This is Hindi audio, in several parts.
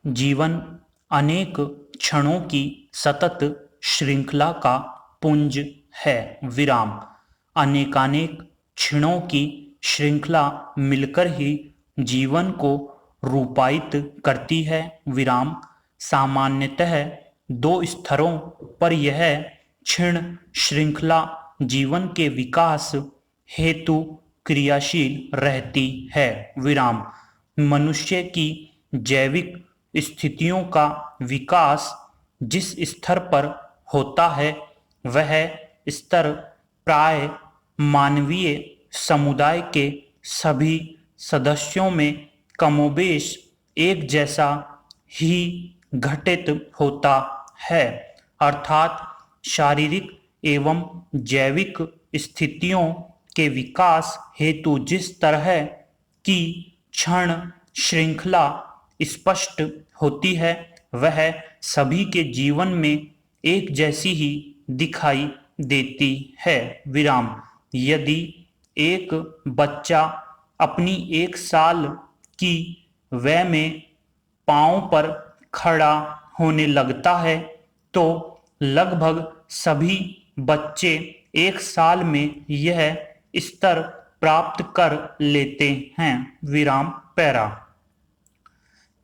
जीवन अनेक क्षणों की सतत श्रृंखला का पुंज है। विराम। अनेकानेक क्षणों की श्रृंखला मिलकर ही जीवन को रूपायित करती है। विराम। सामान्यतः दो स्तरों पर यह क्षण श्रृंखला जीवन के विकास हेतु क्रियाशील रहती है। विराम। मनुष्य की जैविक स्थितियों का विकास जिस स्तर पर होता है वह स्तर प्राय मानवीय समुदाय के सभी सदस्यों में कमोबेश एक जैसा ही घटित होता है। अर्थात शारीरिक एवं जैविक स्थितियों के विकास हेतु जिस तरह की क्षण श्रृंखला स्पष्ट होती है वह सभी के जीवन में एक जैसी ही दिखाई देती है। विराम। यदि एक बच्चा अपनी 1 साल की वय में पांव पर खड़ा होने लगता है तो लगभग सभी बच्चे 1 साल में यह स्तर प्राप्त कर लेते हैं। विराम। पैरा।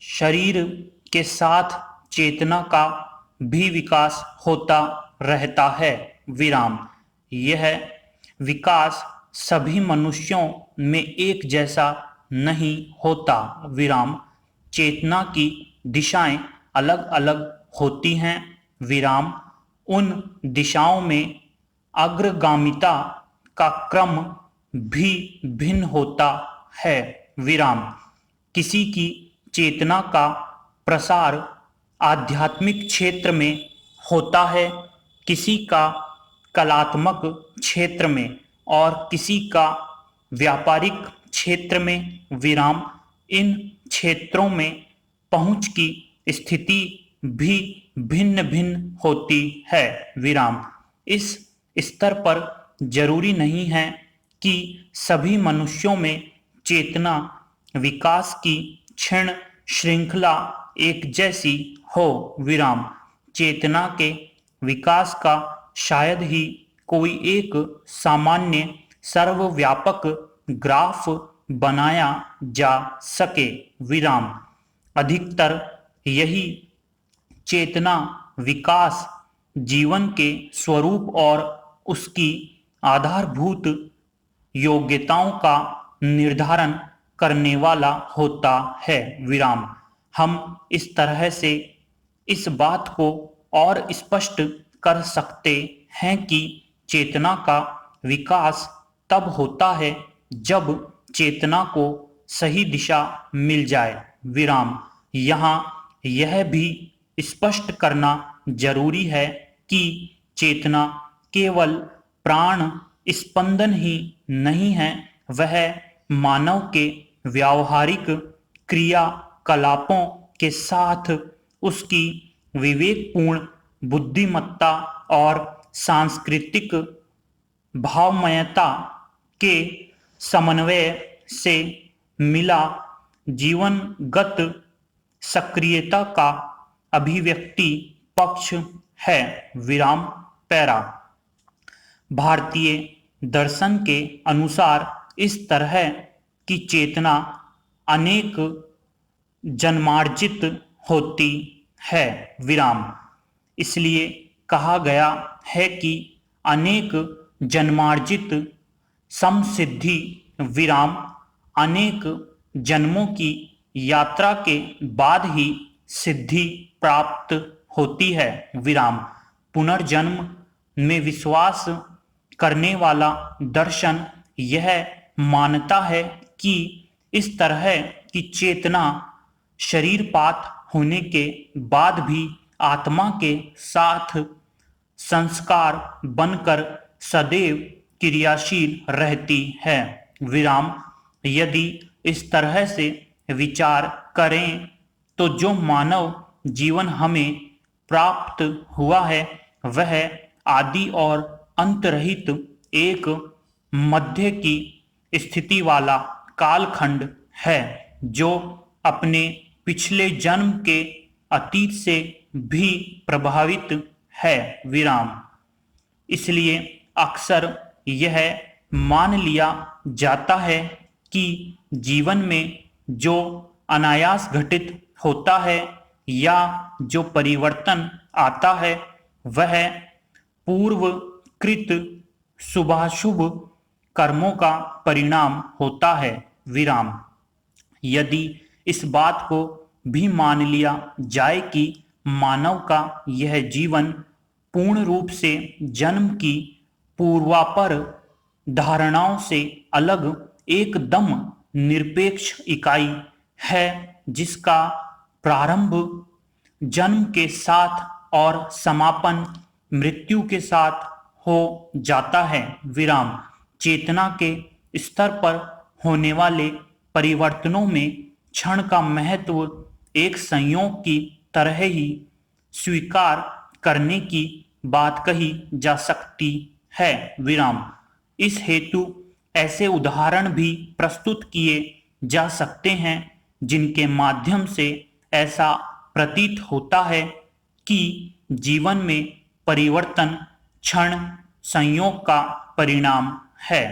शरीर के साथ चेतना का भी विकास होता रहता है। विराम। यह विकास सभी मनुष्यों में एक जैसा नहीं होता। विराम। चेतना की दिशाएं अलग अलग होती हैं। विराम। उन दिशाओं में अग्रगामिता का क्रम भी भिन्न होता है। विराम। किसी की चेतना का प्रसार आध्यात्मिक क्षेत्र में होता है, किसी का कलात्मक क्षेत्र में और किसी का व्यापारिक क्षेत्र में। विराम। इन क्षेत्रों में पहुंच की स्थिति भी भिन्न भिन्न होती है। विराम। इस स्तर पर जरूरी नहीं है कि सभी मनुष्यों में चेतना विकास की क्षण श्रृंखला एक जैसी हो। विराम। चेतना के विकास का शायद ही कोई एक सामान्य सर्वव्यापक ग्राफ बनाया जा सके। विराम। अधिकतर यही चेतना विकास जीवन के स्वरूप और उसकी आधारभूत योग्यताओं का निर्धारण करने वाला होता है। विराम। हम इस तरह से इस बात को और स्पष्ट कर सकते हैं कि चेतना का विकास तब होता है जब चेतना को सही दिशा मिल जाए। विराम। यहाँ यह भी स्पष्ट करना जरूरी है कि चेतना केवल प्राण स्पंदन ही नहीं है, वह मानव के व्यावहारिक क्रियाकलापों के साथ उसकी विवेकपूर्ण बुद्धिमत्ता और सांस्कृतिक भावमयता के समन्वय से मिला जीवनगत सक्रियता का अभिव्यक्ति पक्ष है। विराम। पैरा। भारतीय दर्शन के अनुसार इस तरह की चेतना अनेक जन्मार्जित होती है। विराम। इसलिए कहा गया है कि अनेक जन्मार्जित समसिद्धि। विराम। अनेक जन्मों की यात्रा के बाद ही सिद्धि प्राप्त होती है। विराम। पुनर्जन्म में विश्वास करने वाला दर्शन यह मानता है कि इस तरह की चेतना शरीरपात होने के बाद भी आत्मा के साथ संस्कार बनकर सदैव क्रियाशील रहती है। विराम। यदि इस तरह से विचार करें तो जो मानव जीवन हमें प्राप्त हुआ है वह आदि और अंत रहित एक मध्य की स्थिति वाला कालखंड है जो अपने पिछले जन्म के अतीत से भी प्रभावित है विराम। इसलिए अक्सर यह मान लिया जाता है कि जीवन में जो अनायास घटित होता है या जो परिवर्तन आता है वह पूर्वकृत शुभाशुभ कर्मों का परिणाम होता है विराम। यदि इस बात को भी मान लिया जाए कि मानव का यह जीवन पूर्ण रूप से जन्म की पूर्वापर धारणाओं से अलग एकदम निरपेक्ष इकाई है जिसका प्रारंभ जन्म के साथ और समापन मृत्यु के साथ हो जाता है विराम। चेतना के स्तर पर होने वाले परिवर्तनों में क्षण का महत्व एक संयोग की तरह ही स्वीकार करने की बात कही जा सकती है विराम। इस हेतु ऐसे उदाहरण भी प्रस्तुत किए जा सकते हैं जिनके माध्यम से ऐसा प्रतीत होता है कि जीवन में परिवर्तन क्षण संयोग का परिणाम है।